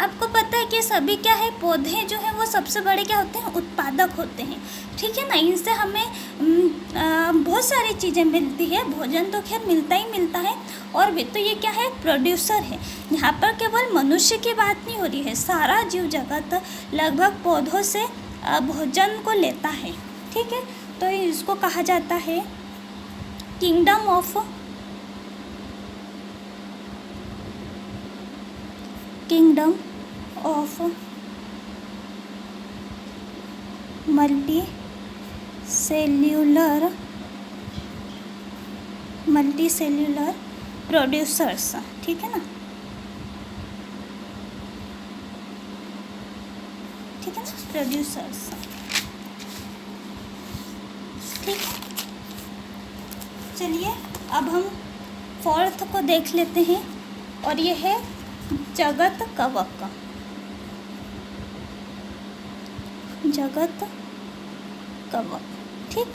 आपको पता है कि सभी क्या है, पौधे जो हैं वो सबसे बड़े क्या होते हैं, उत्पादक होते हैं, ठीक है ना। इनसे हमें बहुत सारी चीज़ें मिलती है, भोजन तो खैर मिलता ही मिलता है, और भी तो ये क्या है, प्रोड्यूसर है। यहाँ पर केवल मनुष्य की बात नहीं हो रही है, सारा जीव जगत लगभग पौधों से भोजन को लेता है, ठीक है। तो इसको कहा जाता है kingdom of multi cellular producers, ठीक है ना, ठीक है ना, प्रोड्यूसर्स, ठीक है। चलिए अब हम फोर्थ को देख लेते हैं, और ये है जगत कवक। ठीक,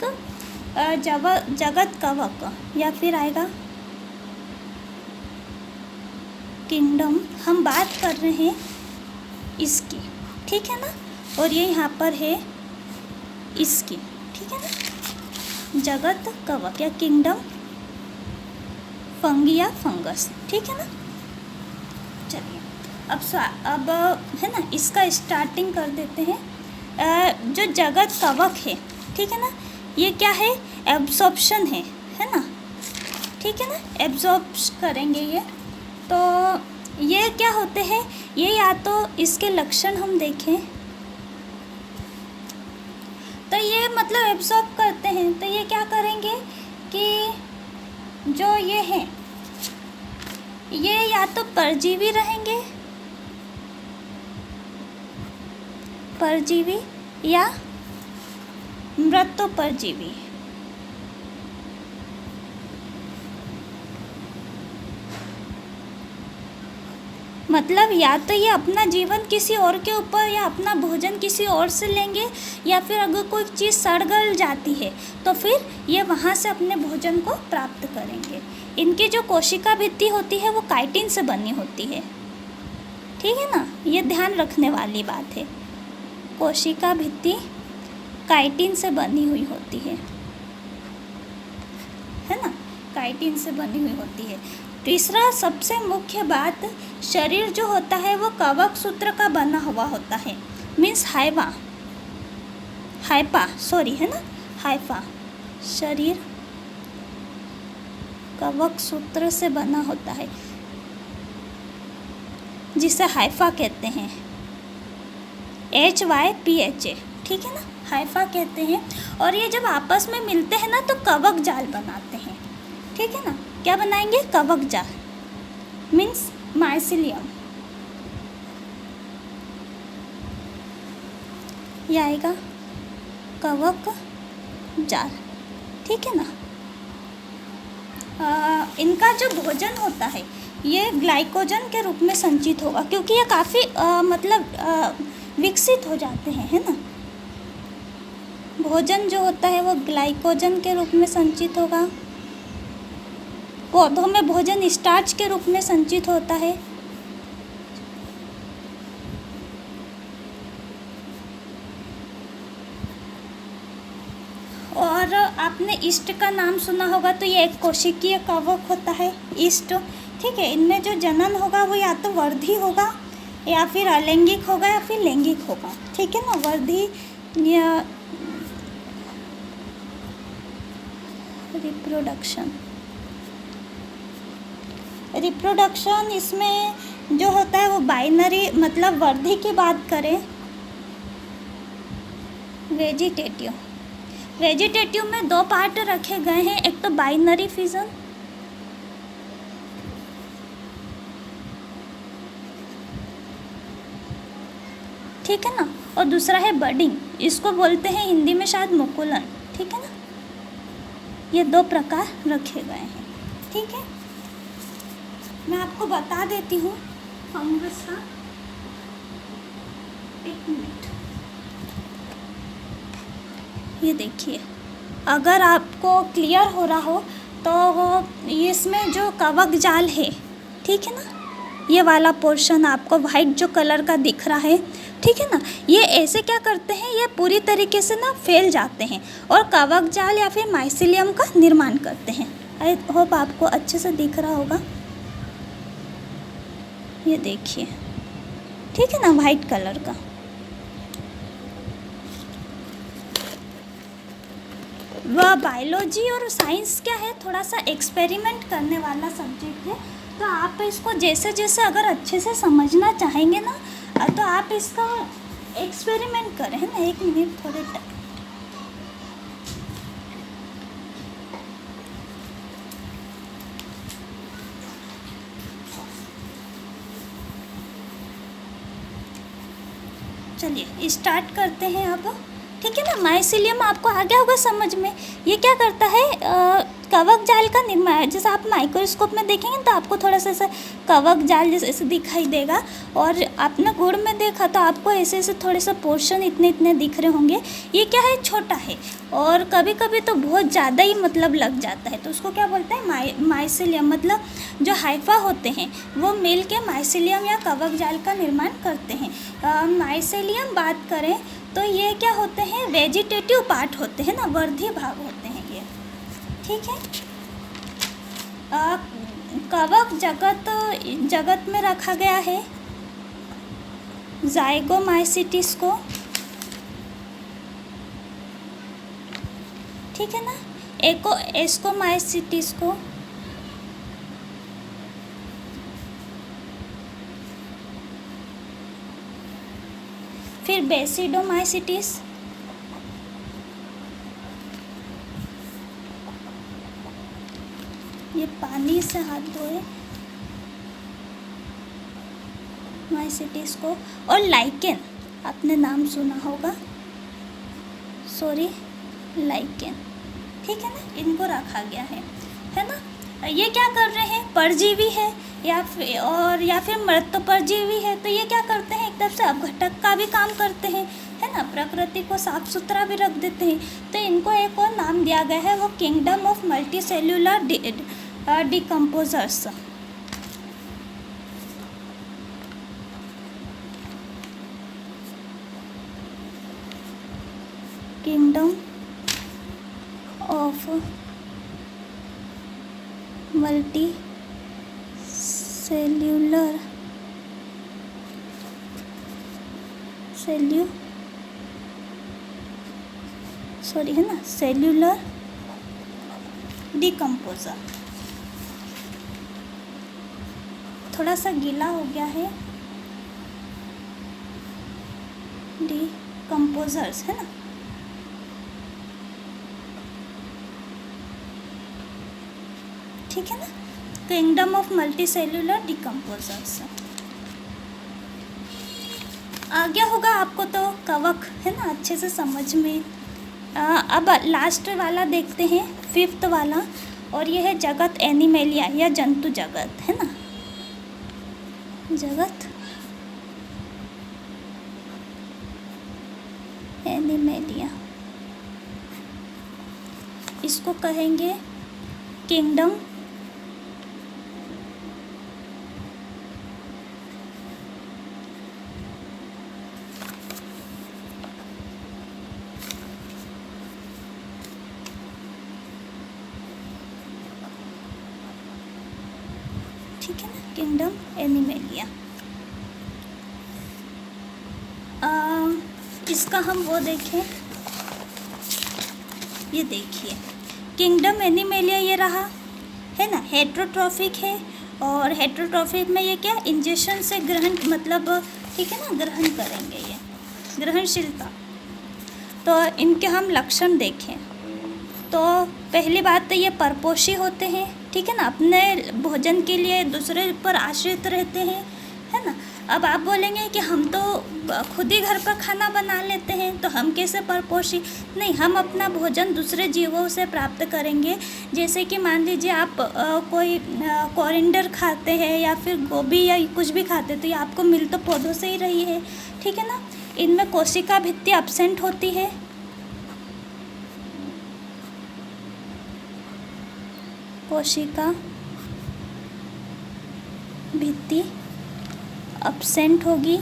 जगत कवक या फिर आएगा किंगडम। हम बात कर रहे हैं इसकी, ठीक है ना, और ये यहाँ पर है इसकी, ठीक है ना, जगत कवक या किंगडम फंगी या फंगस, ठीक है ना। चलिए अब है ना, इसका स्टार्टिंग कर देते हैं। जो जगत कवक है, ठीक है ना, ये क्या है, एब्जॉर्प्शन है ना, ठीक है ना, एब्जॉर्ब करेंगे ये। तो ये क्या होते हैं, ये या तो इसके लक्षण हम देखें तो ये मतलब एब्जॉर्ब करते हैं, तो ये क्या करेंगे कि जो ये है, ये या तो परजीवी रहेंगे, परजीवी या मृतोपरजीवी। मतलब या तो ये अपना जीवन किसी और के ऊपर या अपना भोजन किसी और से लेंगे, या फिर अगर कोई चीज़ सड़ गल जाती है तो फिर ये वहाँ से अपने भोजन को प्राप्त करेंगे। इनकी जो कोशिका भित्ति होती है वो काइटिन से बनी होती है, ठीक है ना, ये ध्यान रखने वाली बात है। कोशिका भित्ति काइटिन से बनी हुई होती है ना, काइटिन से बनी हुई होती है। तीसरा सबसे मुख्य बात, शरीर जो होता है वो कवक सूत्र का बना हुआ होता है, मीन्स हाइफा, है ना, हाइफा। शरीर कवक सूत्र से बना होता है, जिसे हाइफा कहते हैं, HYPHA, ठीक है ना, हाइफा कहते हैं। और ये जब आपस में मिलते हैं ना तो कवक जाल बनाते हैं, ठीक है ना। क्या बनाएंगे, कवक जाल, मीन्स माइसिलियम, ये आएगा कवक जाल, ठीक है ना। इनका जो भोजन होता है ये ग्लाइकोजन के रूप में संचित होगा, क्योंकि ये काफ़ी विकसित हो जाते हैं, है ना। भोजन जो होता है वो ग्लाइकोजन के रूप में संचित होगा। पौधों में भोजन स्टार्च के रूप में संचित होता है। और आपने ईस्ट का नाम सुना होगा, तो ये एक कोशिकीय कवक होता है, ईस्ट, ठीक है। इनमें जो जनन होगा वो या तो वर्धी होगा या फिर अलैंगिक होगा या फिर लैंगिक होगा, ठीक है ना। वर्धी या रिप्रोडक्शन इसमें जो होता है वो बाइनरी, मतलब वर्धी की बात करें, वेजिटेटिव में दो पार्ट रखे गए हैं, एक तो बाइनरी फिजन, ठीक है ना, और दूसरा है बडिंग, इसको बोलते हैं हिंदी में शायद मुकुलन, ठीक है ना। ये दो प्रकार रखे गए हैं, ठीक है। मैं आपको बता देती हूँ फंगस का, एक मिनट, ये देखिए, अगर आपको क्लियर हो रहा हो तो इसमें जो कवक जाल है, ठीक है ना, ये वाला पोर्शन आपको वाइट जो कलर का दिख रहा है, ठीक है ना, ये ऐसे क्या करते हैं, ये पूरी तरीके से ना फैल जाते हैं और कवक जाल या फिर माइसीलियम का निर्माण करते हैं। आई होप आपको अच्छे से दिख रहा होगा, ये देखिए, ठीक है ना, वाइट कलर का। वह बायोलॉजी और साइंस क्या है, थोड़ा सा एक्सपेरिमेंट करने वाला सब्जेक्ट है। तो आप इसको जैसे जैसे अगर अच्छे से समझना चाहेंगे ना, तो आप इसका एक्सपेरिमेंट करें, है ना। एक मिनट, थोड़े चलिए स्टार्ट करते हैं अब, ठीक है ना। माइसीलियम आपको आ गया होगा समझ में। ये क्या करता है, कवक जाल का निर्माण, जैसे आप माइक्रोस्कोप में देखेंगे तो आपको थोड़ा सा ऐसा कवक जाल जैसे ऐसे दिखाई देगा, और आपने गुड़ में देखा तो आपको ऐसे ऐसे थोड़े से पोर्शन इतने इतने दिख रहे होंगे। ये क्या है, छोटा है, और कभी कभी तो बहुत ज़्यादा ही मतलब लग जाता है, तो उसको क्या बोलते हैं, माइसीलियम। मतलब जो हाइफा होते हैं वो मिल के माइसीलियम या कवक जाल का निर्माण करते हैं। माइसीलियम बात करें तो ये क्या होते हैं, वेजिटेटिव पार्ट होते हैं ना, वर्धी भाग होते हैं ये, ठीक है। कवक जगत में रखा गया है जाइगोमाइसिटिस को, ठीक है ना, एस्कोमाइसिटिस को, फिर बेसिडोमाइसिटिस, ये पानी से हाथ धोए, माइसिटिस को, और लाइकेन, आपने नाम सुना होगा, लाइकेन, ठीक है ना, इनको रखा गया है ना। ये क्या कर रहे हैं, परजीवी है या फिर मृत परजीवी है, तो ये क्या करते हैं, एकदम से अपघटक का भी काम करते हैं, है ना, प्रकृति को साफ सुथरा भी रख देते हैं। तो इनको एक और नाम दिया गया है, वो kingdom of multicellular decomposers. Kingdom of multi cellular है ना, सेल्यूलर डिकम्पोजर। थोड़ा सा गीला हो गया है, डिकम्पोजर्स, है ना। ठीक है ना, kingdom of multicellular decomposers. आ गया होगा आपको तो कवक, है ना, अच्छे से समझ में। अब लास्ट वाला देखते हैं, फिफ्थ वाला, और यह है जगत एनिमेलिया या जंतु जगत, है ना, जगत एनिमेलिया, इसको कहेंगे किंगडम ठीक है ना, किंगडम एनिमेलिया। इसका हम वो देखें, ये देखिए किंगडम एनिमेलिया ये रहा, है ना, हेट्रोट्रॉफिक है, और हेट्रोट्रॉफिक में ये क्या, इंजेक्शन से ग्रहण, मतलब ठीक है ना, ग्रहण करेंगे, ये ग्रहणशीलता। तो इनके हम लक्षण देखें तो पहली बात तो ये परपोषी होते हैं, ठीक है ना, अपने भोजन के लिए दूसरे पर आश्रित रहते हैं, है ना। अब आप बोलेंगे कि हम तो खुद ही घर पर खाना बना लेते हैं, तो हम कैसे परपोषी, नहीं, हम अपना भोजन दूसरे जीवों से प्राप्त करेंगे। जैसे कि मान लीजिए आप कोई कोरिएंडर खाते हैं या फिर गोभी या कुछ भी खाते, तो ये आपको मिल तो पौधों से ही रही है, ठीक है ना। इनमें कोशिका भित्ति एब्सेंट होती है, कोशिका भित्ति एब्सेंट होगी,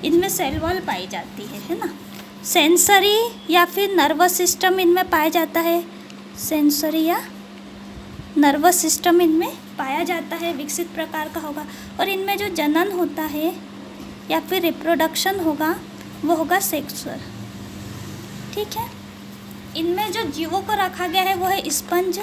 इनमें सेल वॉल पाई जाती है ना। सेंसरी या फिर नर्वस सिस्टम इनमें पाया जाता है, सेंसरी या नर्वस सिस्टम इनमें पाया जाता है, विकसित प्रकार का होगा। और इनमें जो जनन होता है या फिर रिप्रोडक्शन होगा वो होगा सेक्सुअल, ठीक है। इनमें जो जीवों को रखा गया है वो है स्पंज,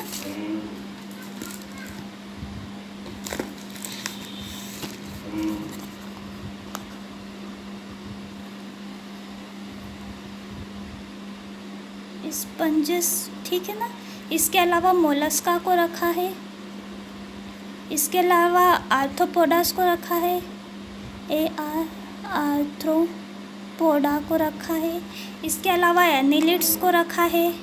स्पंजेस, ठीक है ना। इसके अलावा मोलस्का को रखा है, इसके अलावा आर्थ्रोपोडास को रखा है, आर्थ्रोपोडा को रखा है। इसके अलावा एनिलिड्स को रखा है,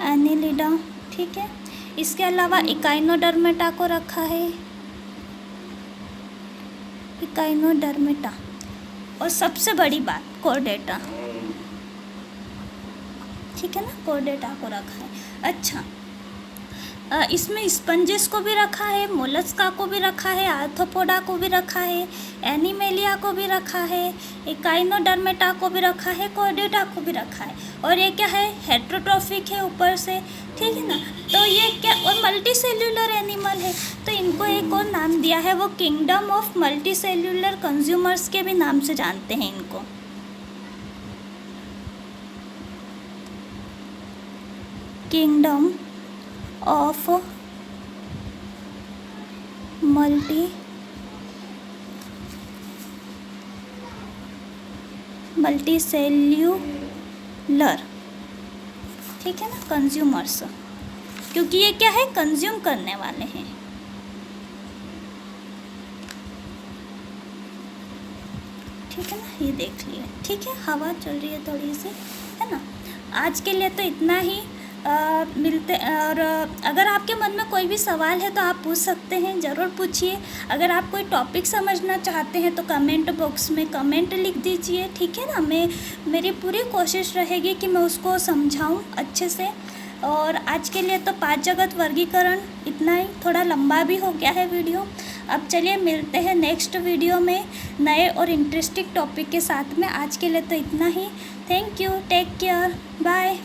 एनिलिडा, ठीक है। इसके अलावा इकाइनोडर्मेटा को रखा है, इकाइनोडर्मेटा। और सबसे बड़ी बात कॉर्डेटा, ठीक है ना, कॉर्डेटा को रखा है। अच्छा, इसमें स्पंजेस को भी रखा है, मोलस्का को भी रखा है, आर्थ्रोपोडा को भी रखा है, एनिमेलिया को भी रखा है, इकाइनोडर्मेटा को भी रखा है, कॉर्डेटा को भी रखा है। और ये क्या है, हेट्रोट्रॉफिक है ऊपर से, ठीक है ना। तो ये क्या, और मल्टी सेल्यूलर एनिमल है, तो इनको एक और नाम दिया है, वो kingdom of multi cellular consumers के भी नाम से जानते हैं इनको। किंगडम ऑफ मल्टी सेल्यूलर, ठीक है ना, कंज्यूमर्स, क्योंकि ये क्या है, कंज्यूम करने वाले हैं। ठीक है ना, ये देख लिए, ठीक है। हवा चल रही है थोड़ी सी, है ना। आज के लिए तो इतना ही, मिलते। और अगर आपके मन में कोई भी सवाल है तो आप पूछ सकते हैं, ज़रूर पूछिए। अगर आप कोई टॉपिक समझना चाहते हैं तो कमेंट बॉक्स में कमेंट लिख दीजिए, ठीक है ना। मेरी पूरी कोशिश रहेगी कि मैं उसको समझाऊं अच्छे से। और आज के लिए तो 5 जगत वर्गीकरण इतना ही, थोड़ा लंबा भी हो गया है वीडियो। अब चलिए मिलते हैं नेक्स्ट वीडियो में नए और इंटरेस्टिंग टॉपिक के साथ में। आज के लिए तो इतना ही। Thank you, take care, bye.